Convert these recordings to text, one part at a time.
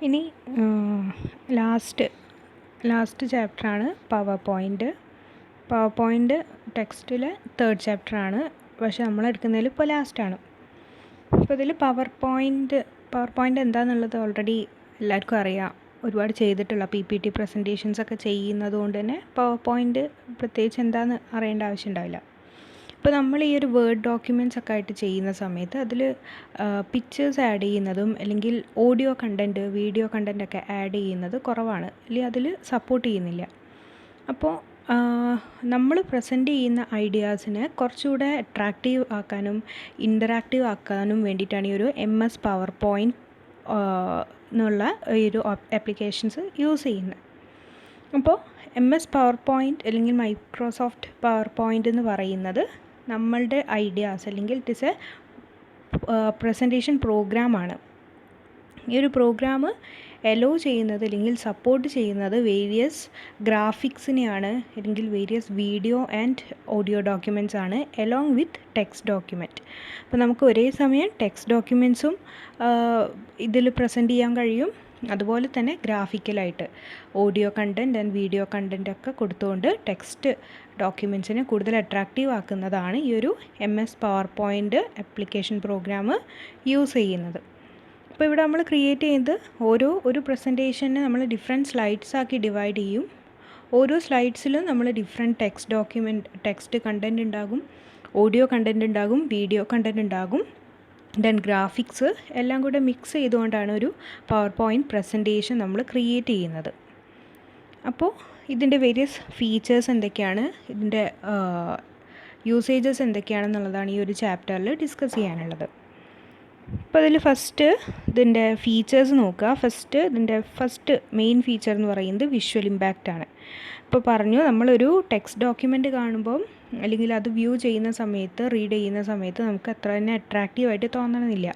ഇനി ലാസ്റ്റ് ചാപ്റ്ററാണ് power point ടെക്സ്റ്റിലെ 3rd ചാപ്റ്ററാണ്. പക്ഷേ നമ്മളെടുക്കുന്നതിൽ ഇപ്പോൾ ലാസ്റ്റാണ്. അപ്പോൾ ഇതിൽ പവർ പോയിൻ്റ് എന്താണെന്നുള്ളത് ഓൾറെഡി എല്ലാവർക്കും അറിയാം. ഒരുപാട് ചെയ്തിട്ടുള്ള PPT പ്രസൻറ്റേഷൻസൊക്കെ ചെയ്യുന്നത് കൊണ്ട് തന്നെ പവർ പോയിൻ്റ് പ്രത്യേകിച്ച് എന്താണെന്ന് അറിയേണ്ട ആവശ്യം ഉണ്ടാവില്ല. ഇപ്പോൾ നമ്മൾ ഈ ഒരു വേർഡ് ഡോക്യുമെൻറ്റ്സ് ഒക്കെ ആയിട്ട് ചെയ്യുന്ന സമയത്ത് അതിൽ പിക്ചേഴ്സ് ആഡ് ചെയ്യുന്നതും അല്ലെങ്കിൽ ഓഡിയോ കണ്ടൻറ്റ് വീഡിയോ കണ്ടൻറ്റൊക്കെ ആഡ് ചെയ്യുന്നത് കുറവാണ്, അല്ലെങ്കിൽ അതിൽ സപ്പോർട്ട് ചെയ്യുന്നില്ല. അപ്പോൾ നമ്മൾ പ്രസൻറ്റ് ചെയ്യുന്ന ഐഡിയാസിനെ കുറച്ചുകൂടെ അട്രാക്റ്റീവ് ആക്കാനും ഇൻ്ററാക്റ്റീവ് ആക്കാനും വേണ്ടിയിട്ടാണ് ഈ ഒരു MS പവർ പോയിൻ്റ് എന്നുള്ള ഈ ഒരു ആപ്ലിക്കേഷൻസ് യൂസ് ചെയ്യുന്നത്. അപ്പോൾ MS പവർ പോയിൻ്റ് അല്ലെങ്കിൽ മൈക്രോസോഫ്റ്റ് പവർ പോയിൻ്റ് എന്ന് പറയുന്നത് നമ്മളുടെ ഐഡിയാസ് അല്ലെങ്കിൽ ഇറ്റ് ഈസ് എ പ്രസൻറ്റേഷൻ പ്രോഗ്രാമാണ്. ഈ ഒരു പ്രോഗ്രാം അലോ ചെയ്യുന്നത് അല്ലെങ്കിൽ സപ്പോർട്ട് ചെയ്യുന്നത് വേരിയസ് ഗ്രാഫിക്സിനെയാണ്, അല്ലെങ്കിൽ various video and audio documents ആണ്, അലോങ് വിത്ത് ടെക്സ്റ്റ് ഡോക്യുമെൻറ്റ്. അപ്പോൾ നമുക്ക് ഒരേ സമയം ടെക്സ്റ്റ് ഡോക്യുമെൻറ്റ്സും ഇതിൽ പ്രസൻറ്റ് ചെയ്യാൻ കഴിയും, അതുപോലെ തന്നെ ഗ്രാഫിക്കലായിട്ട് audio content and video content ഒക്കെ കൊടുത്തുകൊണ്ട് ടെക്സ്റ്റ് ഡോക്യുമെൻറ്റ്സിനെ കൂടുതൽ അട്രാക്റ്റീവ് ആക്കുന്നതാണ് ഈ ഒരു MS power point application programme use ചെയ്യുന്നത്. അപ്പോൾ ഇവിടെ നമ്മൾ ക്രിയേറ്റ് ചെയ്യുന്നത് ഒരു പ്രസൻറ്റേഷനെ നമ്മൾ ഡിഫറെൻറ്റ് സ്ലൈഡ്സ് ആക്കി ഡിവൈഡ് ചെയ്യും. ഓരോ സ്ലൈഡ്സിലും നമ്മൾ ഡിഫറെൻറ്റ് ടെക്സ്റ്റ് കണ്ടൻറ്റ് ഉണ്ടാകും, ഓഡിയോ കണ്ടൻറ്റ് ഉണ്ടാകും, വീഡിയോ കണ്ടൻറ്റ് ഉണ്ടാകും, ദെൻ ഗ്രാഫിക്സ് എല്ലാം കൂടെ മിക്സ് ചെയ്തുകൊണ്ടാണ് ഒരു പവർ പോയിൻ്റ് പ്രസൻറ്റേഷൻ നമ്മൾ ക്രിയേറ്റ് ചെയ്യുന്നത്. അപ്പോൾ ഇതിൻ്റെ വേരിയസ് ഫീച്ചേഴ്സ് എന്തൊക്കെയാണ്, ഇതിൻ്റെ യൂസേജസ് എന്തൊക്കെയാണെന്നുള്ളതാണ് ഈ ഒരു ചാപ്റ്ററിൽ ഡിസ്കസ് ചെയ്യാനുള്ളത്. അപ്പോൾ അതിൽ ഫസ്റ്റ് ഇതിൻ്റെ ഫീച്ചേഴ്സ് നോക്കുക. ഇതിൻ്റെ ഫസ്റ്റ് മെയിൻ ഫീച്ചർ എന്ന് പറയുന്നത് വിഷ്വൽ ഇമ്പാക്റ്റ് ആണ്. ഇപ്പോൾ പറഞ്ഞു, നമ്മളൊരു ടെക്സ്റ്റ് ഡോക്യുമെൻ്റ് കാണുമ്പം അല്ലെങ്കിൽ അത് വ്യൂ ചെയ്യുന്ന സമയത്ത് റീഡ് ചെയ്യുന്ന സമയത്ത് നമുക്ക് അത്ര തന്നെ അട്രാക്റ്റീവായിട്ട് തോന്നണമെന്നില്ല,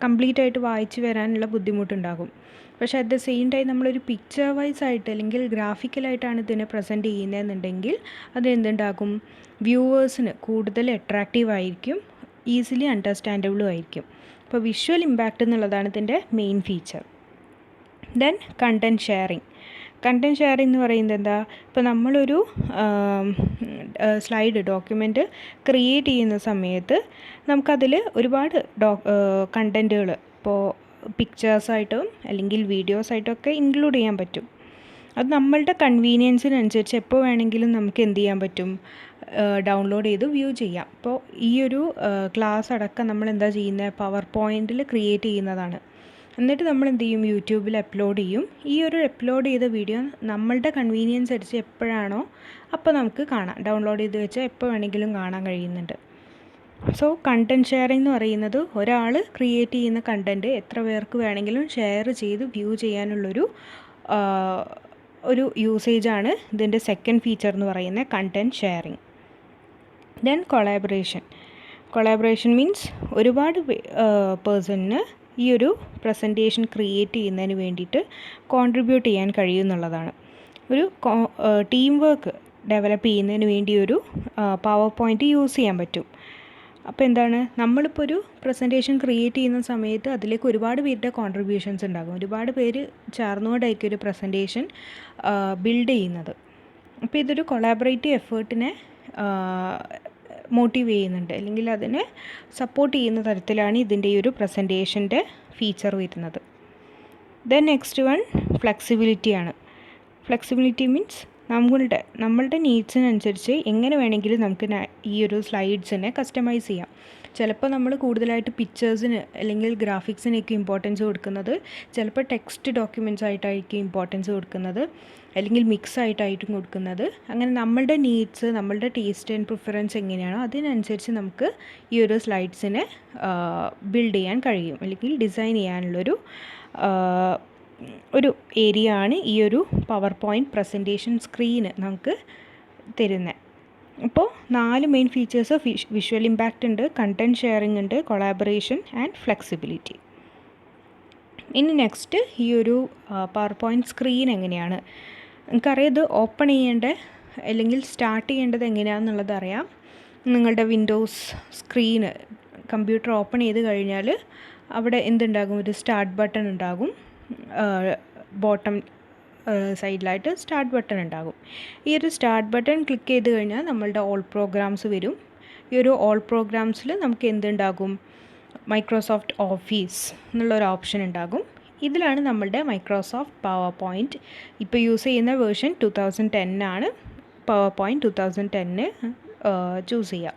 കംപ്ലീറ്റ് ആയിട്ട് വായിച്ച് വരാനുള്ള ബുദ്ധിമുട്ടുണ്ടാകും. പക്ഷേ അറ്റ് ദ സെയിം ടൈം നമ്മളൊരു പിക്ചർ വൈസ് ആയിട്ട് അല്ലെങ്കിൽ ഗ്രാഫിക്കലായിട്ടാണ് ഇതിനെ പ്രസൻറ്റ് ചെയ്യുന്നതെന്നുണ്ടെങ്കിൽ അത് എന്തുണ്ടാകും, വ്യൂവേഴ്സിന് കൂടുതൽ അട്രാക്റ്റീവ് ആയിരിക്കും, ഈസിലി അണ്ടർസ്റ്റാൻഡബിളും ആയിരിക്കും. അപ്പോൾ വിഷ്വൽ ഇമ്പാക്റ്റ് എന്നുള്ളതാണ് ഇതിൻ്റെ main feature. Then content sharing എന്ന് പറയുന്നത് എന്താ, ഇപ്പോൾ നമ്മളൊരു സ്ലൈഡ് ഡോക്യുമെൻറ്റ് ക്രിയേറ്റ് ചെയ്യുന്ന സമയത്ത് നമുക്കതിൽ ഒരുപാട് കണ്ടൻറ്റുകൾ ഇപ്പോൾ പിക്ചേഴ്സായിട്ടും അല്ലെങ്കിൽ വീഡിയോസായിട്ടും ഒക്കെ ഇൻക്ലൂഡ് ചെയ്യാൻ പറ്റും. അത് നമ്മളുടെ കൺവീനിയൻസിനനുസരിച്ച് എപ്പോൾ വേണമെങ്കിലും നമുക്ക് എന്ത് ചെയ്യാൻ പറ്റും, ഡൗൺലോഡ് ചെയ്ത് വ്യൂ ചെയ്യാം. അപ്പോൾ ഈ ഒരു ക്ലാസ് അടക്കം നമ്മൾ എന്താ ചെയ്യുന്നത്, പവർ പോയിൻറ്റിൽ ക്രിയേറ്റ് ചെയ്യുന്നതാണ്. എന്നിട്ട് നമ്മൾ എന്ത് ചെയ്യും, യൂട്യൂബിൽ അപ്ലോഡ് ചെയ്യും. ഈ ഒരു അപ്ലോഡ് ചെയ്ത വീഡിയോ നമ്മളുടെ കൺവീനിയൻസ് അനുസരിച്ച് എപ്പോഴാണോ അപ്പോൾ നമുക്ക് കാണാം, ഡൗൺലോഡ് ചെയ്ത് വെച്ചാൽ എപ്പോൾ വേണമെങ്കിലും കാണാൻ കഴിയുന്നുണ്ട്. സോ കണ്ടൻറ്റ് ഷെയറിംഗ് എന്ന് പറയുന്നത് ഒരാൾ ക്രിയേറ്റ് ചെയ്യുന്ന കണ്ടൻറ്റ് എത്ര പേർക്ക് വേണമെങ്കിലും ഷെയർ ചെയ്ത് വ്യൂ ചെയ്യാനുള്ളൊരു ഒരു യൂസേജാണ് ഇതിൻ്റെ സെക്കൻഡ് ഫീച്ചർ എന്ന് പറയുന്നത്, content sharing. Then collaboration means ഒരുപാട് പേഴ്സണിന് ഈ ഒരു പ്രസൻറ്റേഷൻ ക്രിയേറ്റ് ചെയ്യുന്നതിന് വേണ്ടിയിട്ട് കോൺട്രിബ്യൂട്ട് ചെയ്യാൻ കഴിയുമെന്നുള്ളതാണ്. ഒരു ടീം വർക്ക് ഡെവലപ്പ് ചെയ്യുന്നതിന് വേണ്ടി ഒരു പവർ പോയിൻ്റ് യൂസ് ചെയ്യാൻ പറ്റും. അപ്പോൾ എന്താണ്, നമ്മളിപ്പോൾ ഒരു പ്രസൻറ്റേഷൻ ക്രിയേറ്റ് ചെയ്യുന്ന സമയത്ത് അതിലേക്ക് ഒരുപാട് പേരുടെ കോൺട്രിബ്യൂഷൻസ് ഉണ്ടാകും, ഒരുപാട് പേര് ചേർന്നുകൊണ്ടായിരിക്കും ഒരു പ്രസൻറ്റേഷൻ ബിൽഡ് ചെയ്യുന്നത്. അപ്പോൾ ഇതൊരു കൊളാബറേറ്റീവ് എഫേർട്ടിനെ മോട്ടീവ് ചെയ്യുന്നുണ്ട്, അല്ലെങ്കിൽ അതിനെ സപ്പോർട്ട് ചെയ്യുന്ന തരത്തിലാണ് ഇതിൻ്റെ ഈ ഒരു പ്രസൻറ്റേഷൻ്റെ ഫീച്ചർ വരുന്നത്. ദെൻ നെക്സ്റ്റ് വൺ ഫ്ലെക്സിബിലിറ്റിയാണ്. ഫ്ലെക്സിബിലിറ്റി മീൻസ് നമ്മളുടെ നീഡ്സിനനുസരിച്ച് എങ്ങനെ വേണമെങ്കിലും നമുക്ക് ഈ ഒരു സ്ലൈഡ്സിനെ കസ്റ്റമൈസ് ചെയ്യാം. ചിലപ്പോൾ നമ്മൾ കൂടുതലായിട്ട് പിക്ചേഴ്സിന് അല്ലെങ്കിൽ ഗ്രാഫിക്സിനൊക്കെ ഇമ്പോർട്ടൻസ് കൊടുക്കുന്നത്, ചിലപ്പോൾ ടെക്സ്റ്റ് ഡോക്യുമെൻറ്റ്സ് ആയിട്ടായിരിക്കും ഇമ്പോർട്ടൻസ് കൊടുക്കുന്നത്, അല്ലെങ്കിൽ മിക്സ് ആയിട്ടായിട്ടും കൊടുക്കുന്നത്. അങ്ങനെ നമ്മളുടെ നീഡ്സ്, നമ്മളുടെ ടേസ്റ്റ് ആൻഡ് പ്രിഫറൻസ് എങ്ങനെയാണോ അതിനനുസരിച്ച് നമുക്ക് ഈ ഒരു സ്ലൈഡ്സിനെ ബിൽഡ് ചെയ്യാൻ കഴിയും, അല്ലെങ്കിൽ ഡിസൈൻ ചെയ്യാനുള്ളൊരു ഏരിയ ആണ് ഈ ഒരു പവർ പോയിൻ്റ് പ്രസൻറ്റേഷൻ സ്ക്രീന് നമുക്ക് തരുന്നത്. അപ്പോൾ 4 മെയിൻ ഫീച്ചേഴ്സ് വിഷ്വൽ ഇമ്പാക്റ്റ് ഉണ്ട്, കണ്ടൻറ്റ് ഷെയറിംഗ് ഉണ്ട്, കൊളാബറേഷൻ ആൻഡ് ഫ്ലെക്സിബിലിറ്റി. ഇനി നെക്സ്റ്റ് ഈ ഒരു പവർ പോയിൻ്റ് സ്ക്രീൻ എങ്ങനെയാണ്, നിങ്ങൾക്കറിയാം ഇത് ഓപ്പൺ ചെയ്യേണ്ടത് അല്ലെങ്കിൽ സ്റ്റാർട്ട് ചെയ്യേണ്ടത് എങ്ങനെയാണെന്നുള്ളത് അറിയാം. നിങ്ങളുടെ വിൻഡോസ് സ്ക്രീന് കമ്പ്യൂട്ടർ ഓപ്പൺ ചെയ്ത് കഴിഞ്ഞാൽ അവിടെ എന്തുണ്ടാകും, ഒരു സ്റ്റാർട്ട് ബട്ടൺ ഉണ്ടാകും. ബോട്ടം സൈഡിലായിട്ട് സ്റ്റാർട്ട് ബട്ടൺ ഉണ്ടാകും. ഈ ഒരു സ്റ്റാർട്ട് ബട്ടൺ ക്ലിക്ക് ചെയ്ത് കഴിഞ്ഞാൽ നമ്മളുടെ ഓൾ പ്രോഗ്രാംസ് വരും. ഈ ഒരു ഓൾ പ്രോഗ്രാംസിൽ നമുക്ക് എന്തുണ്ടാകും, മൈക്രോസോഫ്റ്റ് ഓഫീസ് എന്നുള്ളൊരു ഓപ്ഷൻ ഉണ്ടാകും. ഇതിലാണ് നമ്മളുടെ മൈക്രോസോഫ്റ്റ് പവർ പോയിൻറ്റ്. ഇപ്പോൾ യൂസ് ചെയ്യുന്ന വേർഷൻ 2010 ആണ്. പവർ പോയിൻറ്റ് 2010 ചൂസ് ചെയ്യുക.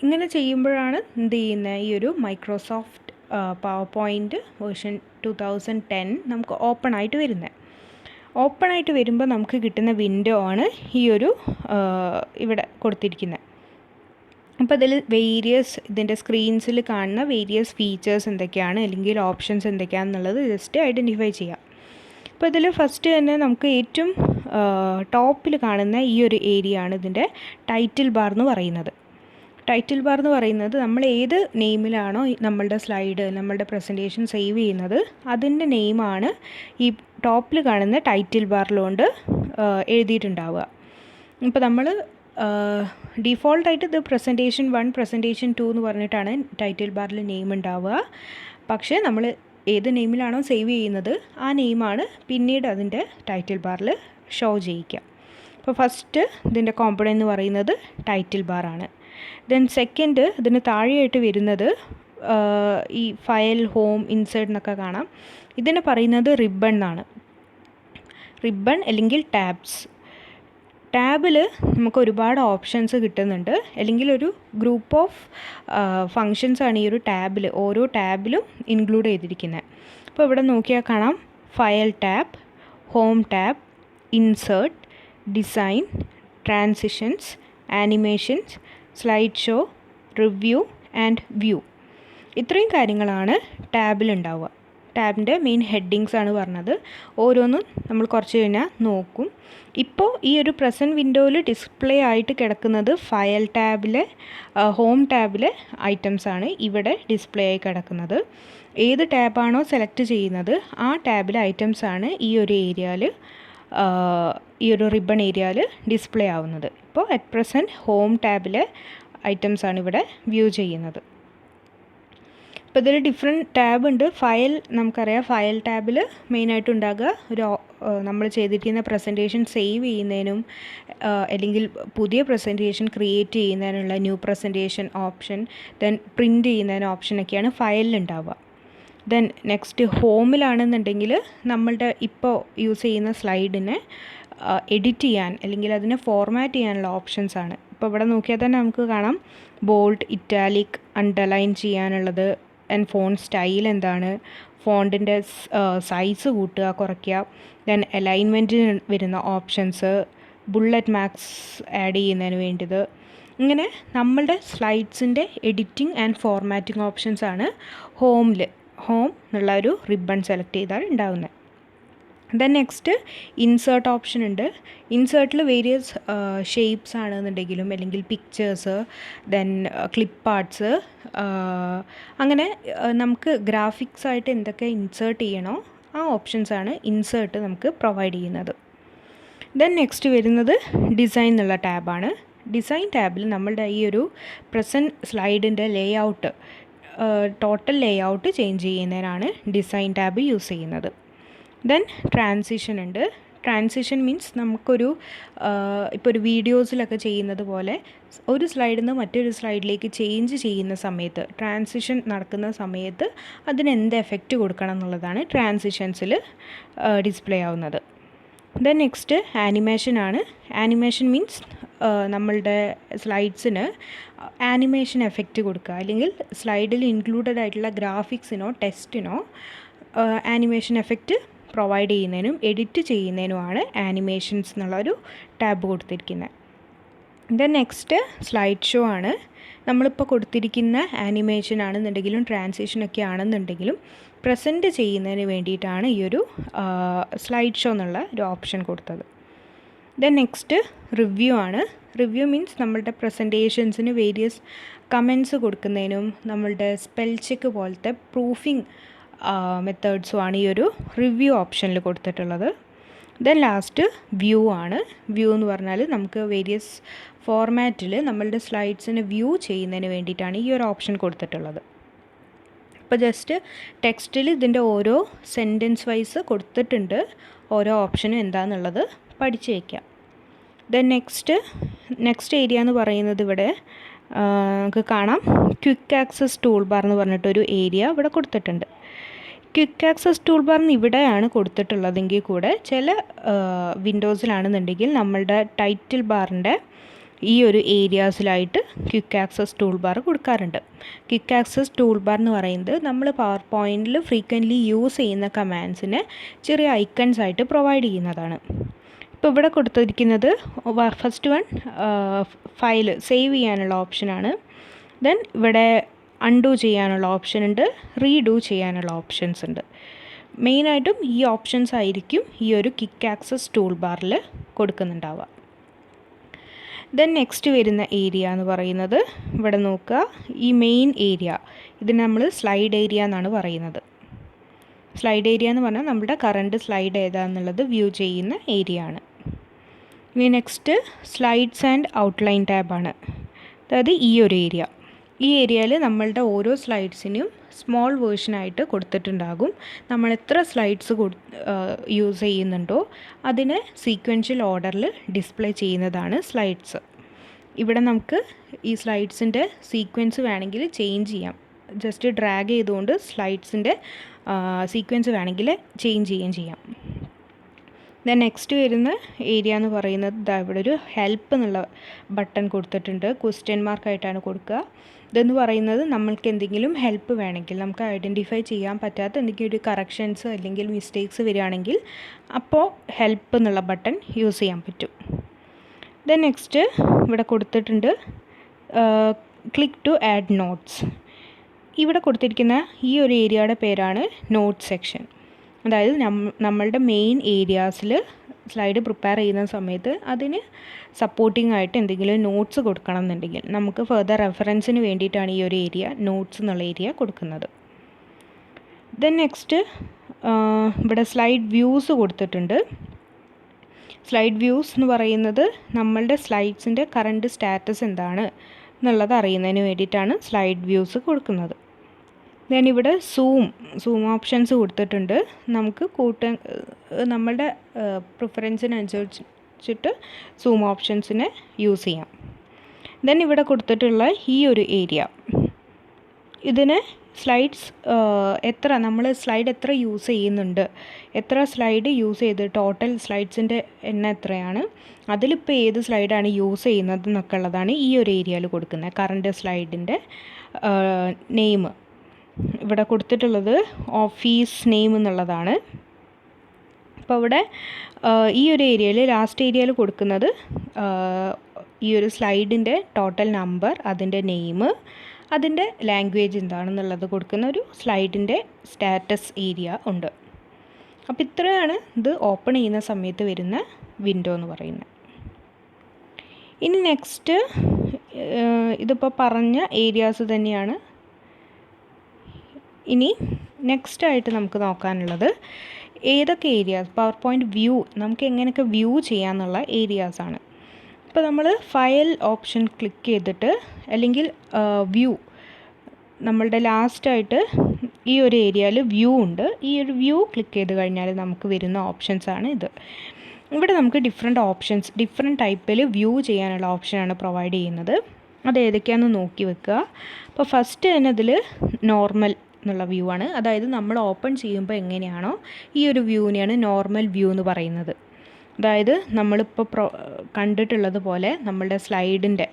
ഇങ്ങനെ ചെയ്യുമ്പോഴാണ് എന്ത് ചെയ്യുന്നത്, ഈ ഒരു മൈക്രോസോഫ്റ്റ് പവർ പോയിൻറ്റ് വേർഷൻ 2010 നമുക്ക് ഓപ്പൺ ആയിട്ട് വരുന്നത്. ഓപ്പൺ ആയിട്ട് വരുമ്പോൾ നമുക്ക് കിട്ടുന്ന വിൻഡോ ആണ് ഈ ഒരു ഇവിടെ കൊടുത്തിരിക്കുന്നത്. അപ്പോൾ ഇതിൽ ഇതിൻ്റെ സ്ക്രീൻസിൽ കാണുന്ന വേരിയസ് ഫീച്ചേഴ്സ് എന്തൊക്കെയാണ്, അല്ലെങ്കിൽ ഓപ്ഷൻസ് എന്തൊക്കെയാണെന്നുള്ളത് ജസ്റ്റ് ഐഡൻറ്റിഫൈ ചെയ്യാം. അപ്പോൾ ഇതിൽ ഫസ്റ്റ് തന്നെ നമുക്ക് ഏറ്റവും ടോപ്പിൽ കാണുന്ന ഈ ഒരു ഏരിയ ആണ് ഇതിൻ്റെ ടൈറ്റിൽ ബാർ എന്ന് പറയുന്നത്. ടൈറ്റിൽ ബാർ എന്ന് പറയുന്നത് നമ്മൾ ഏത് നെയിമിലാണോ നമ്മളുടെ സ്ലൈഡ്, നമ്മളുടെ പ്രസൻറ്റേഷൻ സേവ് ചെയ്യുന്നത്, അതിൻ്റെ നെയിമാണ് ഈ ടോപ്പിൽ കാണുന്ന ടൈറ്റിൽ ബാറിലുകൊണ്ട് എഴുതിയിട്ടുണ്ടാവുക. ഇപ്പോൾ നമ്മൾ ഡിഫോൾട്ടായിട്ട് ഇത് പ്രസൻറ്റേഷൻ 1, പ്രസൻറ്റേഷൻ 2 എന്ന് പറഞ്ഞിട്ടാണ് ടൈറ്റിൽ ബാറിൽ നെയിം ഉണ്ടാവുക. പക്ഷേ നമ്മൾ ഏത് നെയിമിലാണോ സേവ് ചെയ്യുന്നത് ആ നെയിമാണ് പിന്നീട് അതിൻ്റെ ടൈറ്റിൽ ബാറിൽ ഷോ ചെയ്യിക്കുക. അപ്പോൾ ഫസ്റ്റ് ഇതിൻ്റെ കോമ്പണൻ്റ് എന്ന് പറയുന്നത് ടൈറ്റിൽ ബാറാണ്. ദെൻ സെക്കൻഡ് ഇതിന് താഴെയായിട്ട് വരുന്നത് ഈ ഫയൽ, ഹോം, ഇൻസേർട്ട് എന്നൊക്കെ കാണാം. ഇതിനെ പറയുന്നത് റിബൺ എന്നാണ്. റിബൺ അല്ലെങ്കിൽ ടാബ്സ്. ടാബിൽ നമുക്ക് ഒരുപാട് ഓപ്ഷൻസ് കിട്ടുന്നുണ്ട്, അല്ലെങ്കിൽ ഒരു ഗ്രൂപ്പ് ഓഫ് ഫങ്ഷൻസ് ആണ് ഈ ഒരു ടാബിൽ, ഓരോ ടാബിലും ഇൻക്ലൂഡ് ചെയ്തിരിക്കുന്നത്. അപ്പോൾ ഇവിടെ നോക്കിയാൽ കാണാം file tab, home tab, insert, design, transitions, animations, slide show, review and view. ഇത്രയും കാര്യങ്ങളാണ് ടാബിലുണ്ടാവുക. ടാബിൻ്റെ മെയിൻ ഹെഡിങ്സ് ആണ് പറഞ്ഞത്. ഓരോന്നും നമ്മൾ കുറച്ച് കഴിഞ്ഞാൽ നോക്കും. ഇപ്പോൾ ഈ ഒരു പ്രസൻറ്റ് വിൻഡോയിൽ ഡിസ്പ്ലേ ആയിട്ട് കിടക്കുന്നത് ഫയൽ ടാബിലെ, ഹോം ടാബിലെ ഐറ്റംസ് ആണ് ഇവിടെ ഡിസ്പ്ലേ ആയി കിടക്കുന്നത്. ഏത് ടാബാണോ സെലക്ട് ചെയ്യുന്നത് ആ ടാബിലെ ഐറ്റംസ് ആണ് ഈ ഒരു ഏരിയയിൽ, ഈ ഒരു റിബൺ ഏരിയയിൽ ഡിസ്പ്ലേ ആവുന്നത്. ഇപ്പോൾ അറ്റ് പ്രസൻറ്റ് ഹോം ടാബിലെ ഐറ്റംസ് ആണ് ഇവിടെ വ്യൂ ചെയ്യുന്നത്. ഇപ്പോൾ ഇതിൽ ഡിഫറെൻറ്റ് ടാബ് ഉണ്ട്. ഫയൽ നമുക്കറിയാം, ഫയൽ ടാബിൽ മെയിനായിട്ട് ഉണ്ടാകുക ഒരു നമ്മൾ ചെയ്തിരിക്കുന്ന പ്രസൻറ്റേഷൻ സേവ് ചെയ്യുന്നതിനും അല്ലെങ്കിൽ പുതിയ പ്രസൻറ്റേഷൻ ക്രിയേറ്റ് ചെയ്യുന്നതിനുള്ള new presentation option, then print ചെയ്യുന്നതിന് ഓപ്ഷനൊക്കെയാണ് ഫയലിലുണ്ടാവുക. ദെൻ നെക്സ്റ്റ് ഹോമിലാണെന്നുണ്ടെങ്കിൽ നമ്മളുടെ ഇപ്പോൾ യൂസ് ചെയ്യുന്ന സ്ലൈഡിനെ എഡിറ്റ് ചെയ്യാൻ അല്ലെങ്കിൽ അതിനെ ഫോർമാറ്റ് ചെയ്യാനുള്ള ഓപ്ഷൻസ് ആണ്. ഇപ്പോൾ ഇവിടെ നോക്കിയാൽ തന്നെ നമുക്ക് കാണാം ബോൾഡ്, ഇറ്റാലിക്, അണ്ടർലൈൻ ചെയ്യാനുള്ളത്, ആൻഡ് ഫോണ്ട് സ്റ്റൈൽ എന്താണ്, ഫോണ്ടിൻ്റെ സൈസ് കൂട്ടുക കുറയ്ക്കുക, ദെൻ അലൈൻമെൻറ്റിന് വരുന്ന ഓപ്ഷൻസ്, ബുള്ളറ്റ് മാർക്സ് ആഡ് ചെയ്യുന്നതിന് വേണ്ടിയത്. ഇങ്ങനെ നമ്മളുടെ സ്ലൈഡ്സിൻ്റെ എഡിറ്റിംഗ് ആൻഡ് ഫോർമാറ്റിംഗ് ഓപ്ഷൻസ് ആണ് ഹോം എന്നുള്ള ഒരു റിബൺ സെലക്ട് ചെയ്താൽ ഉണ്ടാകുന്നത്. ദെൻ നെക്സ്റ്റ് ഇൻസേർട്ട് ഓപ്ഷൻ ഉണ്ട്. ഇൻസേർട്ടിൽ വേരിയസ് ഷേപ്സ് ആണെന്നുണ്ടെങ്കിലും അല്ലെങ്കിൽ പിക്ചേഴ്സ്, ദെൻ ക്ലിപ്പ് ആർട്സ്, അങ്ങനെ നമുക്ക് ഗ്രാഫിക്സ് ആയിട്ട് എന്തൊക്കെ ഇൻസേർട്ട് ചെയ്യണോ ആ ഓപ്ഷൻസാണ് ഇൻസേർട്ട് നമുക്ക് പ്രൊവൈഡ് ചെയ്യുന്നത്. ദെൻ നെക്സ്റ്റ് വരുന്നത് ഡിസൈൻ എന്നുള്ള ടാബാണ്. ഡിസൈൻ ടാബിൽ നമ്മളുടെ ഈ ഒരു പ്രസൻറ്റ് സ്ലൈഡിൻ്റെ ലേഔട്ട്, ടോട്ടൽ ലേഔട്ട് ചേഞ്ച് ചെയ്യുന്നതിനാണ് ഡിസൈൻ ടാബ് യൂസ് ചെയ്യുന്നത്. ദെൻ ട്രാൻസിഷൻ ഉണ്ട്. ട്രാൻസിഷൻ മീൻസ് നമുക്കൊരു ഇപ്പോൾ ഒരു വീഡിയോസിലൊക്കെ ചെയ്യുന്നത് പോലെ ഒരു സ്ലൈഡിൽ നിന്ന് മറ്റൊരു സ്ലൈഡിലേക്ക് ചേഞ്ച് ചെയ്യുന്ന സമയത്ത്, ട്രാൻസിഷൻ നടക്കുന്ന സമയത്ത് അതിന് എന്ത് എഫക്റ്റ് കൊടുക്കണം എന്നുള്ളതാണ് ട്രാൻസിഷൻസിൽ ഡിസ്പ്ലേ ആവുന്നത്. ദെൻ നെക്സ്റ്റ് ആനിമേഷനാണ്. ആനിമേഷൻ മീൻസ് നമ്മളുടെ സ്ലൈഡ്സിന് ആനിമേഷൻ എഫക്റ്റ് കൊടുക്കുക, അല്ലെങ്കിൽ സ്ലൈഡിൽ ഇൻക്ലൂഡഡ് ആയിട്ടുള്ള ഗ്രാഫിക്സിനോ ടെക്സ്റ്റിനോ ആനിമേഷൻ എഫക്റ്റ് പ്രൊവൈഡ് ചെയ്യുന്നതിനും എഡിറ്റ് ചെയ്യുന്നതിനുമാണ് ആനിമേഷൻസ് എന്നുള്ളൊരു ടാബ് കൊടുത്തിരിക്കുന്നത്. ദെൻ നെക്സ്റ്റ് സ്ലൈഡ് ഷോ ആണ്. നമ്മളിപ്പോൾ കൊടുത്തിരിക്കുന്ന ആനിമേഷൻ ആണെന്നുണ്ടെങ്കിലും ട്രാൻസിഷനൊക്കെ ആണെന്നുണ്ടെങ്കിലും പ്രസൻറ്റ് ചെയ്യുന്നതിന് വേണ്ടിയിട്ടാണ് ഈ ഒരു സ്ലൈഡ് ഷോ എന്നുള്ള ഒരു ഓപ്ഷൻ കൊടുത്തത്. ദെൻ നെക്സ്റ്റ് റിവ്യൂ ആണ്. റിവ്യൂ മീൻസ് നമ്മളുടെ പ്രസൻറ്റേഷൻസിന് വേരിയസ് കമൻറ്റ്സ് കൊടുക്കുന്നതിനും നമ്മളുടെ സ്പെൽ ചെക്ക് പോലത്തെ പ്രൂഫിംഗ് മെത്തേഡ്സുമാണ് ഈ ഒരു റിവ്യൂ ഓപ്ഷനിൽ കൊടുത്തിട്ടുള്ളത്. ദെൻ ലാസ്റ്റ് വ്യൂ ആണ്. വ്യൂ എന്ന് പറഞ്ഞാൽ നമുക്ക് വേരിയസ് ഫോർമാറ്റിൽ നമ്മളുടെ സ്ലൈഡ്സിന് വ്യൂ ചെയ്യുന്നതിന് വേണ്ടിയിട്ടാണ് ഈ ഒരു ഓപ്ഷൻ കൊടുത്തിട്ടുള്ളത്. ഇപ്പോൾ ജസ്റ്റ് ടെക്സ്റ്റിൽ ഇതിൻ്റെ ഓരോ സെൻറ്റൻസ് വൈസ് കൊടുത്തിട്ടുണ്ട്, ഓരോ ഓപ്ഷനും എന്താണെന്നുള്ളത് പഠിച്ച് വയ്ക്കാം. ദെൻ നെക്സ്റ്റ് ഏരിയ എന്ന് പറയുന്നത് ഇവിടെ നമുക്ക് കാണാം, ക്വിക്ക് ആക്സസ് ടൂൾ ബാർ എന്ന് പറഞ്ഞിട്ടൊരു ഏരിയ ഇവിടെ കൊടുത്തിട്ടുണ്ട്. ക്വിക്ക് ആക്സസ് ടൂൾ ബാറിന് ഇവിടെയാണ് കൊടുത്തിട്ടുള്ളതെങ്കിൽ കൂടെ ചില വിൻഡോസിലാണെന്നുണ്ടെങ്കിൽ നമ്മളുടെ ടൈറ്റിൽ ബാറിൻ്റെ ഈ ഒരു ഏരിയാസിലായിട്ട് ക്വിക്ക് ആക്സസ് ടൂൾ ബാർ കൊടുക്കാറുണ്ട്. ക്വിക്ക് ആക്സസ് ടൂൾ ബാർ എന്ന് പറയുന്നത് നമ്മൾ പവർ പോയിൻറ്റിൽ ഫ്രീക്വൻ്റ്ലി യൂസ് ചെയ്യുന്ന കമാൻഡ്സിനെ ചെറിയ ഐക്കൺസ് ആയിട്ട് പ്രൊവൈഡ് ചെയ്യുന്നതാണ്. ഇപ്പോൾ ഇവിടെ കൊടുത്തിരിക്കുന്നത് ഫസ്റ്റ് വൺ ഫയൽ സേവ് ചെയ്യാനുള്ള ഓപ്ഷനാണ്. ദെൻ ഇവിടെ അൺഡു ചെയ്യാനുള്ള ഓപ്ഷൻ ഉണ്ട്, റീഡു ചെയ്യാനുള്ള ഓപ്ഷൻസ് ഉണ്ട്. മെയിനായിട്ടും ഈ ഓപ്ഷൻസ് ആയിരിക്കും ഈ ഒരു ക്വിക്ക് ആക്സസ് ടൂൾ ബാറിൽ കൊടുക്കുന്നുണ്ടാവുക. ദെൻ നെക്സ്റ്റ് വരുന്ന ഏരിയ എന്ന് പറയുന്നത് ഇവിടെ നോക്കുക, ഈ മെയിൻ ഏരിയ ഇതിന് നമ്മൾ സ്ലൈഡ് ഏരിയ എന്നാണ് പറയുന്നത്. സ്ലൈഡ് ഏരിയ എന്ന് പറഞ്ഞാൽ നമ്മുടെ കറണ്ട് സ്ലൈഡ് ഏതാണെന്നുള്ളത് വ്യൂ ചെയ്യുന്ന ഏരിയ ആണ്. ഇനി നെക്സ്റ്റ് സ്ലൈഡ്സ് ആൻഡ് ഔട്ട്ലൈൻ ടാബാണ്. അതായത് ഈ ഒരു ഏരിയ, ഈ ഏരിയയിൽ നമ്മളുടെ ഓരോ സ്ലൈഡ്സിനും സ്മോൾ വേർഷനായിട്ട് കൊടുത്തിട്ടുണ്ടാകും. നമ്മൾ എത്ര സ്ലൈഡ്സ് യൂസ് ചെയ്യുന്നുണ്ടോ അതിനെ സീക്വൻഷ്യൽ ഓർഡറിൽ ഡിസ്പ്ലേ ചെയ്യുന്നതാണ് സ്ലൈഡ്സ്. ഇവിടെ നമുക്ക് ഈ സ്ലൈഡ്സിൻ്റെ സീക്വൻസ് വേണമെങ്കിൽ ചേഞ്ച് ചെയ്യാം. ജസ്റ്റ് ഡ്രാഗ് ചെയ്തുകൊണ്ട് സ്ലൈഡ്സിൻ്റെ സീക്വൻസ് വേണമെങ്കിൽ ചേഞ്ച് ചെയ്യുകയും ചെയ്യാം. ദെൻ നെക്സ്റ്റ് വരുന്ന ഏരിയ എന്ന് പറയുന്നത് ഇവിടെ ഒരു ഹെൽപ്പ് എന്നുള്ള ബട്ടൺ കൊടുത്തിട്ടുണ്ട്, ക്വസ്റ്റ്യൻ മാർക്കായിട്ടാണ് കൊടുക്കുക. ഇതെന്ന് പറയുന്നത് നമ്മൾക്ക് എന്തെങ്കിലും ഹെൽപ്പ് വേണമെങ്കിൽ, നമുക്ക് ഐഡൻറ്റിഫൈ ചെയ്യാൻ പറ്റാത്ത എന്തെങ്കിലും ഒരു കറക്ഷൻസ് അല്ലെങ്കിൽ മിസ്റ്റേക്സ് വരികയാണെങ്കിൽ അപ്പോൾ ഹെൽപ്പ് എന്നുള്ള ബട്ടൺ യൂസ് ചെയ്യാൻ പറ്റും. ദെൻ നെക്സ്റ്റ് ഇവിടെ കൊടുത്തിട്ടുണ്ട് ക്ലിക്ക് ടു ആഡ് നോട്ട്സ്. ഇവിടെ കൊടുത്തിരിക്കുന്ന ഈ ഒരു ഏരിയയുടെ പേരാണ് നോട്ട് സെക്ഷൻ. അതായത് നമ്മളുടെ മെയിൻ ഏരിയാസിൽ സ്ലൈഡ് പ്രിപ്പയർ ചെയ്യുന്ന സമയത്ത് അതിന് സപ്പോർട്ടിംഗ് ആയിട്ട് എന്തെങ്കിലും നോട്ട്സ് കൊടുക്കണം എന്നുണ്ടെങ്കിൽ നമുക്ക് ഫർദർ റെഫറൻസിന് വേണ്ടിയിട്ടാണ് ഈ ഒരു ഏരിയ നോട്ട്സ് എന്നുള്ള ഏരിയ കൊടുക്കുന്നത്. ദെൻ നെക്സ്റ്റ് ഇവിടെ സ്ലൈഡ് വ്യൂസ് കൊടുത്തിട്ടുണ്ട്. സ്ലൈഡ് വ്യൂസ് എന്ന് പറയുന്നത് നമ്മളുടെ സ്ലൈഡ്സിൻ്റെ കറണ്ട് സ്റ്റാറ്റസ് എന്താണ് എന്നുള്ളത് അറിയുന്നതിന് വേണ്ടിയിട്ടാണ് സ്ലൈഡ് വ്യൂസ് കൊടുക്കുന്നത്. ദെൻ ഇവിടെ സൂം ഓപ്ഷൻസ് കൊടുത്തിട്ടുണ്ട്. നമുക്ക് നമ്മളുടെ പ്രിഫറൻസിനനുസരിച്ചിട്ട് സൂം ഓപ്ഷൻസിനെ യൂസ് ചെയ്യാം. ദെൻ ഇവിടെ കൊടുത്തിട്ടുള്ള ഈ ഒരു ഏരിയ, ഇതിന് സ്ലൈഡ്സ് നമ്മൾ സ്ലൈഡ് എത്ര യൂസ് ചെയ്യുന്നുണ്ട്, എത്ര സ്ലൈഡ് യൂസ് ചെയ്ത് ടോട്ടൽ സ്ലൈഡ്സിൻ്റെ എണ്ണം എത്രയാണ്, അതിലിപ്പോൾ ഏത് സ്ലൈഡാണ് യൂസ് ചെയ്യുന്നത് എന്നൊക്കെ ഉള്ളതാണ് ഈ ഒരു ഏരിയയിൽ കൊടുക്കുന്നത്. കറണ്ട് സ്ലൈഡിൻ്റെ നെയിം ഇവിടെ കൊടുത്തിട്ടുള്ളത് ഓഫീസ് നെയിം എന്നുള്ളതാണ്. അപ്പോൾ ഇവിടെ ഈ ഒരു ഏരിയയിൽ ലാസ്റ്റ് ഏരിയയിൽ കൊടുക്കുന്നത് ഈ ഒരു സ്ലൈഡിൻ്റെ ടോട്ടൽ നമ്പർ, അതിൻ്റെ നെയിം, അതിൻ്റെ ലാംഗ്വേജ് എന്താണെന്നുള്ളത് കൊടുക്കുന്ന ഒരു സ്ലൈഡിൻ്റെ സ്റ്റാറ്റസ് ഏരിയ ഉണ്ട്. അപ്പോൾ ഇത്രയാണ് ഇത് ഓപ്പൺ ചെയ്യുന്ന സമയത്ത് വരുന്ന വിൻഡോ എന്ന് പറയുന്നത്. ഇനി നെക്സ്റ്റ് ഇതിപ്പോൾ പറഞ്ഞ ഏരിയാസ് തന്നെയാണ്. ഇനി നെക്സ്റ്റായിട്ട് നമുക്ക് നോക്കാനുള്ളത് ഏതൊക്കെ ഏരിയാസ് പവർ പോയിൻറ്റ് വ്യൂ നമുക്ക് എങ്ങനെയൊക്കെ വ്യൂ ചെയ്യാമെന്നുള്ള ഏരിയാസാണ്. ഇപ്പോൾ നമ്മൾ ഫയൽ ഓപ്ഷൻ ക്ലിക്ക് ചെയ്തിട്ട് അല്ലെങ്കിൽ വ്യൂ, നമ്മളുടെ ലാസ്റ്റായിട്ട് ഈ ഒരു ഏരിയയിൽ വ്യൂ ഉണ്ട്. ഈ ഒരു വ്യൂ ക്ലിക്ക് ചെയ്ത് കഴിഞ്ഞാൽ നമുക്ക് വരുന്ന ഓപ്ഷൻസാണ് ഇത്. ഇവിടെ നമുക്ക് ഡിഫറെൻറ്റ് ടൈപ്പിൽ വ്യൂ ചെയ്യാനുള്ള ഓപ്ഷനാണ് പ്രൊവൈഡ് ചെയ്യുന്നത്. അത് ഏതൊക്കെയാണെന്ന് നോക്കി വെക്കുക. അപ്പോൾ ഫസ്റ്റ് തന്നെ ഇതിൽ നോർമൽ എന്നുള്ള വ്യൂ ആണ്. അതായത് നമ്മൾ ഓപ്പൺ ചെയ്യുമ്പോൾ എങ്ങനെയാണോ ഈ ഒരു വ്യൂവിനെയാണ് നോർമൽ വ്യൂ എന്ന് പറയുന്നത്. അതായത് നമ്മളിപ്പോൾ കണ്ടിട്ടുള്ളത് പോലെ നമ്മളുടെ സ്ലൈഡിൻ്റെ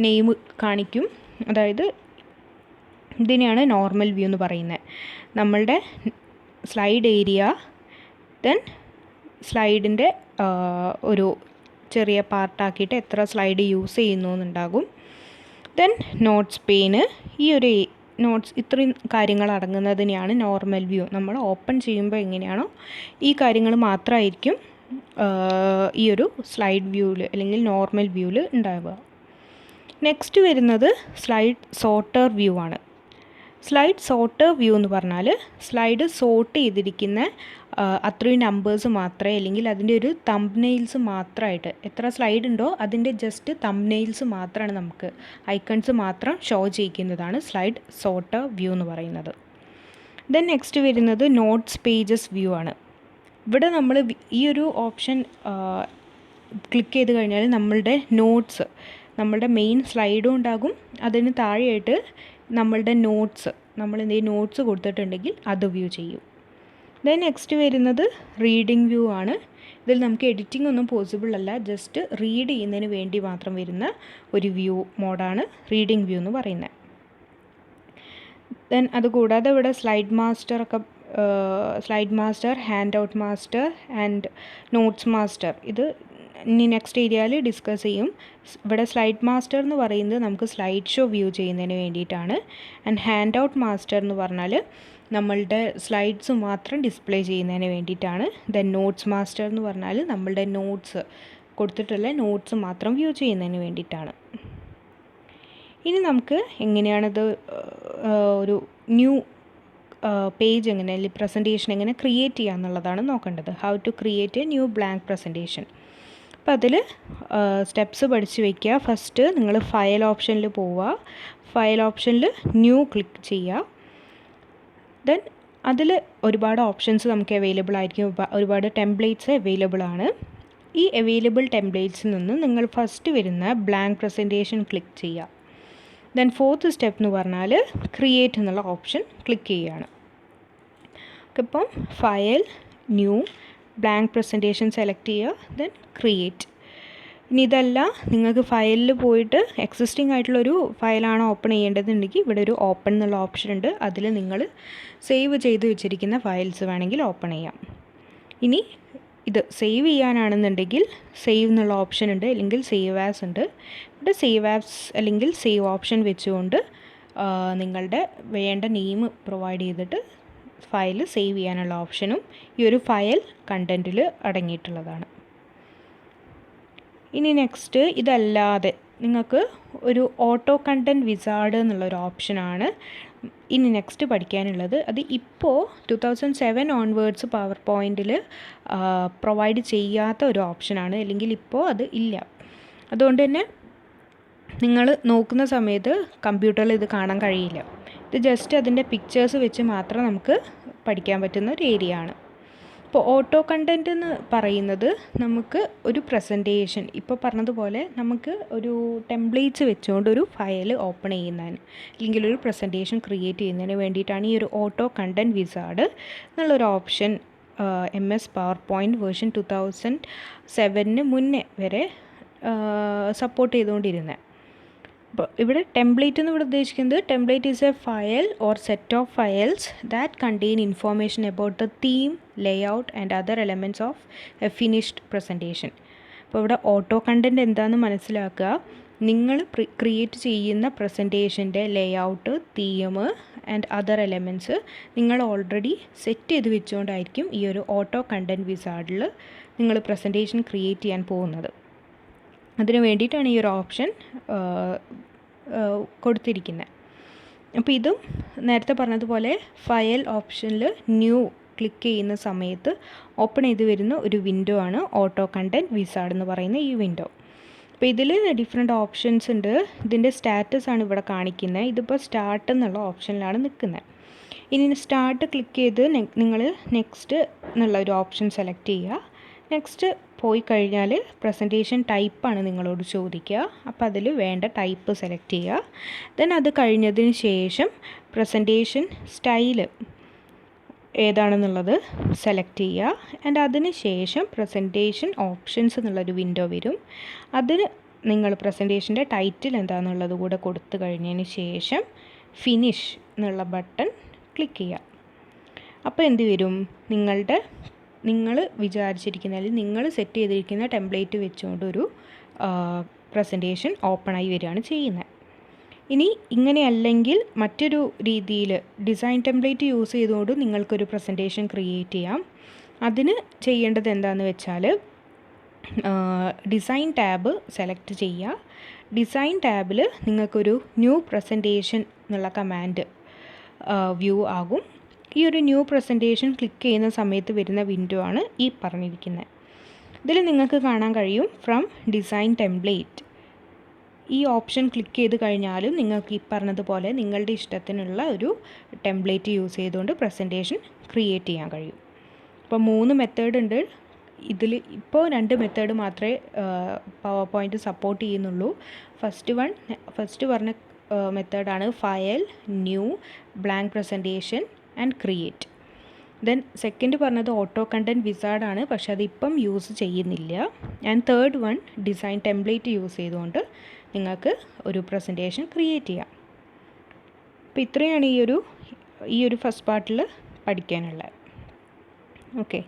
നെയിം കാണിക്കും. അതായത് ഇതിനെയാണ് നോർമൽ വ്യൂ എന്ന് പറയുന്നത്. നമ്മളുടെ സ്ലൈഡ് ഏരിയ, ദെൻ സ്ലൈഡിൻ്റെ ഒരു ചെറിയ പാർട്ടാക്കിയിട്ട് എത്ര സ്ലൈഡ് യൂസ് ചെയ്യുന്നു എന്നുണ്ടാകും. ദെൻ നോട്ട്സ് പെയിന്, ഈ ഒരു നോട്ട്സ് ഇത്രയും കാര്യങ്ങൾ അടങ്ങുന്നതിനെയാണ് നോർമൽ വ്യൂ. നമ്മൾ ഓപ്പൺ ചെയ്യുമ്പോൾ എങ്ങനെയാണോ ഈ കാര്യങ്ങൾ മാത്രമായിരിക്കും ഈ ഒരു സ്ലൈഡ് വ്യൂവിൽ അല്ലെങ്കിൽ നോർമൽ വ്യൂവിൽ ഉണ്ടാവുക. നെക്സ്റ്റ് വരുന്നത് സ്ലൈഡ് സോർട്ടർ വ്യൂ ആണ്. സ്ലൈഡ് സോർട്ടർ വ്യൂ എന്ന് പറഞ്ഞാൽ സ്ലൈഡ് സോർട്ട് ചെയ്തിരിക്കുന്ന അത്രയും നമ്പേഴ്സ് മാത്രമേ, അല്ലെങ്കിൽ അതിൻ്റെ ഒരു തംബ്നെയിൽസ് മാത്രമായിട്ട് എത്ര സ്ലൈഡ് ഉണ്ടോ അതിൻ്റെ ജസ്റ്റ് തംബ്നെയിൽസ് മാത്രമാണ് നമുക്ക് ഐക്കൺസ് മാത്രം ഷോ ചെയ്യിക്കുന്നതാണ് സ്ലൈഡ് സോർട്ടർ വ്യൂ എന്ന് പറയുന്നത്. ദെൻ നെക്സ്റ്റ് വരുന്നത് നോട്ട്സ് പേജസ് വ്യൂ ആണ്. ഇവിടെ നമ്മൾ ഈ ഒരു ഓപ്ഷൻ ക്ലിക്ക് ചെയ്ത് കഴിഞ്ഞാൽ നമ്മളുടെ നോട്ട്സ്, നമ്മളുടെ മെയിൻ സ്ലൈഡും ഉണ്ടാകും, അതിന് താഴെയായിട്ട് നമ്മളുടെ നോട്ട്സ്, നമ്മൾ എന്തെങ്കിലും നോട്ട്സ് കൊടുത്തിട്ടുണ്ടെങ്കിൽ അത് വ്യൂ ചെയ്യും. ദെൻ നെക്സ്റ്റ് വരുന്നത് റീഡിംഗ് വ്യൂ ആണ്. ഇതിൽ നമുക്ക് എഡിറ്റിംഗ് ഒന്നും പോസിബിൾ അല്ല, ജസ്റ്റ് റീഡ് ചെയ്യുന്നതിന് വേണ്ടി മാത്രം വരുന്ന ഒരു വ്യൂ മോഡാണ് റീഡിംഗ് വ്യൂ എന്ന് പറയുന്നത്. ദെൻ അതുകൂടാതെ ഇവിടെ slide master, hand out master and notes master, ഇത് ഇനി നെക്സ്റ്റ് ഏരിയയിൽ ഡിസ്കസ് ചെയ്യും. ഇവിടെ സ്ലൈഡ് മാസ്റ്റർ എന്ന് പറയുന്നത് നമുക്ക് സ്ലൈഡ് ഷോ വ്യൂ ചെയ്യുന്നതിന് വേണ്ടിയിട്ടാണ്. ആൻഡ് ഹാൻഡ് ഔട്ട് മാസ്റ്റർ എന്ന് പറഞ്ഞാൽ നമ്മളുടെ സ്ലൈഡ്സ് മാത്രം ഡിസ്പ്ലേ ചെയ്യുന്നതിന് വേണ്ടിയിട്ടാണ്. ദെൻ നോട്ട്സ് മാസ്റ്റർ എന്ന് പറഞ്ഞാൽ നമ്മളുടെ നോട്ട്സ് കൊടുത്തിട്ടുള്ള നോട്ട്സ് മാത്രം വ്യൂ ചെയ്യുന്നതിന് വേണ്ടിയിട്ടാണ്. ഇനി നമുക്ക് എങ്ങനെയാണിത് ഒരു ന്യൂ പേജ് എങ്ങനെ, അല്ലെങ്കിൽ പ്രസൻറ്റേഷൻ എങ്ങനെ ക്രിയേറ്റ് ചെയ്യുക എന്നുള്ളതാണ് നോക്കേണ്ടത്. How to create a new blank presentation. അപ്പോൾ അതിൽ സ്റ്റെപ്സ് പഠിച്ച് വയ്ക്കുക. ഫസ്റ്റ് നിങ്ങൾ ഫയൽ ഓപ്ഷനിൽ പോവുക. ഫയൽ ഓപ്ഷനിൽ ന്യൂ ക്ലിക്ക് ചെയ്യുക. ദെൻ അതിൽ ഒരുപാട് ഓപ്ഷൻസ് നമുക്ക് അവൈലബിൾ ആയിരിക്കും, ഒരുപാട് ടെംപ്ലേറ്റ്സ് അവൈലബിൾ ആണ്. ഈ അവൈലബിൾ ടെംപ്ലേറ്റ്സിൽ നിന്ന് നിങ്ങൾ ഫസ്റ്റ് വരുന്ന ബ്ലാങ്ക് പ്രസൻറ്റേഷൻ ക്ലിക്ക് ചെയ്യുക. ദെൻ ഫോർത്ത് സ്റ്റെപ്പ് എന്ന് പറഞ്ഞാൽ ക്രിയേറ്റ് എന്നുള്ള ഓപ്ഷൻ ക്ലിക്ക് ചെയ്യുകയാണ്. ഇപ്പം file, new, blank presentation select ചെയ്യുക, ദെൻ ക്രിയേറ്റ്. ഇനി ഇതല്ല, നിങ്ങൾക്ക് ഫയലിൽ പോയിട്ട് എക്സിസ്റ്റിംഗ് ആയിട്ടുള്ളൊരു ഫയലാണ് ഓപ്പൺ ചെയ്യേണ്ടതുണ്ടെങ്കിൽ ഇവിടെ ഒരു ഓപ്പൺ എന്നുള്ള ഓപ്ഷൻ ഉണ്ട്. അതിൽ നിങ്ങൾ സേവ് ചെയ്ത് വെച്ചിരിക്കുന്ന ഫയൽസ് വേണമെങ്കിൽ ഓപ്പൺ ചെയ്യാം. ഇനി ഇത് സേവ് ചെയ്യാനാണെന്നുണ്ടെങ്കിൽ സേവ് എന്നുള്ള ഓപ്ഷൻ ഉണ്ട്, അല്ലെങ്കിൽ സേവ് ആസ് ഉണ്ട്. ഇവിടെ സേവ് ആസ് അല്ലെങ്കിൽ സേവ് ഓപ്ഷൻ വെച്ചുകൊണ്ട് നിങ്ങളുടെ വേണ്ട നെയിം പ്രൊവൈഡ് ചെയ്തിട്ട് ഫയൽ സേവ് ചെയ്യാനുള്ള ഓപ്ഷനും ഈ ഒരു ഫയൽ കണ്ടൻറ്റിൽ അടങ്ങിയിട്ടുള്ളതാണ്. ഇനി നെക്സ്റ്റ് ഇതല്ലാതെ നിങ്ങൾക്ക് ഒരു ഓട്ടോ കണ്ടൻറ്റ് വിസാർഡ് എന്നുള്ളൊരു ഓപ്ഷനാണ് ഇനി നെക്സ്റ്റ് പഠിക്കാനുള്ളത്. അത് ഇപ്പോൾ 2007 ഓൺവേർഡ്സ് പവർ പോയിൻറ്റിൽ പ്രൊവൈഡ് ചെയ്യാത്ത ഒരു ഓപ്ഷനാണ്, അല്ലെങ്കിൽ ഇപ്പോൾ അത് ഇല്ല. അതുകൊണ്ട് തന്നെ നിങ്ങൾ നോക്കുന്ന സമയത്ത് കമ്പ്യൂട്ടറിൽ ഇത് കാണാൻ കഴിയില്ല. ഇത് ജസ്റ്റ് അതിൻ്റെ പിക്ചേഴ്സ് വെച്ച് മാത്രം നമുക്ക് പഠിക്കാൻ പറ്റുന്ന ഒരു ഏരിയ ആണ്. ഇപ്പോൾ ഓട്ടോ കണ്ടൻറ്റ് എന്ന് പറയുന്നത് നമുക്ക് ഒരു പ്രസൻറ്റേഷൻ, ഇപ്പോൾ പറഞ്ഞതുപോലെ നമുക്ക് ഒരു ടെംപ്ലേറ്റ്സ് വെച്ചുകൊണ്ട് ഒരു ഫയൽ ഓപ്പൺ ചെയ്യുന്നതിന്, അല്ലെങ്കിൽ ഒരു പ്രസൻറ്റേഷൻ ക്രിയേറ്റ് ചെയ്യുന്നതിന് വേണ്ടിയിട്ടാണ് ഈ ഒരു ഓട്ടോ കണ്ടൻറ്റ് വിസാർഡ് എന്നുള്ളൊരു option MS power point version 2007 മുന്നേ വരെ സപ്പോർട്ട് ചെയ്തുകൊണ്ടിരുന്നത്. അപ്പോൾ ഇവിടെ ടെംപ്ലേറ്റ് എന്ന് ഇവിടെ ഉദ്ദേശിക്കുന്നത് template is a file or set of files that contain information about the theme, layout and other elements of a finished presentation. അപ്പോൾ ഇവിടെ ഓട്ടോ കണ്ടൻറ്റ് എന്താണെന്ന് മനസ്സിലാക്കുക. നിങ്ങൾ ക്രിയേറ്റ് ചെയ്യുന്ന പ്രസൻറ്റേഷൻ്റെ layout, theme and other elements നിങ്ങൾ ഓൾറെഡി സെറ്റ് ചെയ്ത് വെച്ചുകൊണ്ടായിരിക്കും ഈ ഒരു ഓട്ടോ കണ്ടൻറ്റ് വിസാർഡിൽ നിങ്ങൾ പ്രസൻറ്റേഷൻ ക്രിയേറ്റ് ചെയ്യാൻ പോകുന്നത്. അതിന് വേണ്ടിയിട്ടാണ് ഈ ഒരു ഓപ്ഷൻ കൊടുത്തിരിക്കുന്നത്. അപ്പോൾ ഇതും നേരത്തെ പറഞ്ഞതുപോലെ ഫയൽ ഓപ്ഷനിൽ ന്യൂ ക്ലിക്ക് ചെയ്യുന്ന സമയത്ത് ഓപ്പൺ ചെയ്ത് വരുന്ന ഒരു വിൻഡോ ആണ് ഓട്ടോ കണ്ടൻറ്റ് വിസാർഡ് എന്ന് പറയുന്ന ഈ വിൻഡോ. അപ്പോൾ ഇതിൽ ഡിഫറെൻറ്റ് ഓപ്ഷൻസ് ഉണ്ട്. ഇതിൻ്റെ സ്റ്റാറ്റസ് ആണ് ഇവിടെ കാണിക്കുന്നത്. ഇതിപ്പോൾ സ്റ്റാർട്ട് എന്നുള്ള ഓപ്ഷനിലാണ് നിൽക്കുന്നത്. ഇനി സ്റ്റാർട്ട് ക്ലിക്ക് ചെയ്ത് നിങ്ങൾ നെക്സ്റ്റ് എന്നുള്ള ഒരു ഓപ്ഷൻ സെലക്ട് ചെയ്യുക. നെക്സ്റ്റ് പോയി കഴിഞ്ഞാൽ പ്രസൻറ്റേഷൻ ടൈപ്പാണ് നിങ്ങളോട് ചോദിക്കുക. അപ്പോൾ അതിൽ വേണ്ട ടൈപ്പ് സെലക്ട് ചെയ്യുക. ദെൻ അത് കഴിഞ്ഞതിന് ശേഷം പ്രസൻറ്റേഷൻ സ്റ്റൈല് ഏതാണെന്നുള്ളത് സെലക്ട് ചെയ്യുക. ആൻഡ് അതിന് ശേഷം പ്രസൻറ്റേഷൻ ഓപ്ഷൻസ് എന്നുള്ളൊരു വിൻഡോ വരും. അതിന് നിങ്ങൾ പ്രസൻറ്റേഷൻ്റെ ടൈറ്റിൽ എന്താണെന്നുള്ളത് കൂടെ കൊടുത്തു കഴിഞ്ഞതിന് ശേഷം ഫിനിഷ് എന്നുള്ള ബട്ടൺ ക്ലിക്ക് ചെയ്യുക. അപ്പോൾ എന്ത് വരും, നിങ്ങൾ വിചാരിച്ചിരിക്കുന്ന, അല്ലെങ്കിൽ നിങ്ങൾ സെറ്റ് ചെയ്തിരിക്കുന്ന ടെംപ്ലേറ്റ് വെച്ചുകൊണ്ട് ഒരു പ്രസൻറ്റേഷൻ ഓപ്പണായി വരികയാണ് ചെയ്യുന്നത്. ഇനി ഇങ്ങനെയല്ലെങ്കിൽ മറ്റൊരു രീതിയിൽ ഡിസൈൻ ടെംപ്ലേറ്റ് യൂസ് ചെയ്തുകൊണ്ട് നിങ്ങൾക്കൊരു പ്രസൻറ്റേഷൻ ക്രിയേറ്റ് ചെയ്യാം. അതിന് ചെയ്യേണ്ടത് എന്താണെന്ന് വെച്ചാൽ ഡിസൈൻ ടാബ് സെലക്ട് ചെയ്യുക. ഡിസൈൻ ടാബിൽ നിങ്ങൾക്കൊരു ന്യൂ പ്രസൻറ്റേഷൻ എന്നുള്ള കമാൻഡ് വ്യൂ ആകും. ഈ ഒരു ന്യൂ പ്രസൻറ്റേഷൻ ക്ലിക്ക് ചെയ്യുന്ന സമയത്ത് വരുന്ന വിൻഡോ ആണ് ഈ പറഞ്ഞിരിക്കുന്നത്. ഇതിൽ നിങ്ങൾക്ക് കാണാൻ കഴിയും ഫ്രം ഡിസൈൻ ടെംപ്ലേറ്റ്. ഈ ഓപ്ഷൻ ക്ലിക്ക് ചെയ്ത് കഴിഞ്ഞാലും നിങ്ങൾക്ക് ഈ പറഞ്ഞതുപോലെ നിങ്ങളുടെ ഇഷ്ടത്തിനുള്ള ഒരു ടെംപ്ലേറ്റ് യൂസ് ചെയ്തുകൊണ്ട് പ്രസൻറ്റേഷൻ ക്രിയേറ്റ് ചെയ്യാൻ കഴിയും. അപ്പോൾ 3 മെത്തേഡ് ഉണ്ട്. ഇതിൽ ഇപ്പോൾ 2 മെത്തേഡ് മാത്രമേ പവർ പോയിൻറ്റ് സപ്പോർട്ട് ചെയ്യുന്നുള്ളൂ. ഫസ്റ്റ് പറഞ്ഞ മെത്തേഡാണ് file, new, blank presentation and create. Then second പറഞ്ഞത് ഓട്ടോ കണ്ടൻറ്റ് വിസാർഡാണ്, പക്ഷെ അതിപ്പം യൂസ് ചെയ്യുന്നില്ല. And third one design template use ചെയ്തുകൊണ്ട് നിങ്ങൾക്ക് ഒരു പ്രസൻറ്റേഷൻ ക്രിയേറ്റ് ചെയ്യാം. അപ്പോൾ ഇത്രയാണ് ഈ ഒരു ഫസ്റ്റ് പാർട്ടിൽ പഠിക്കാനുള്ളത്. ഓക്കെ.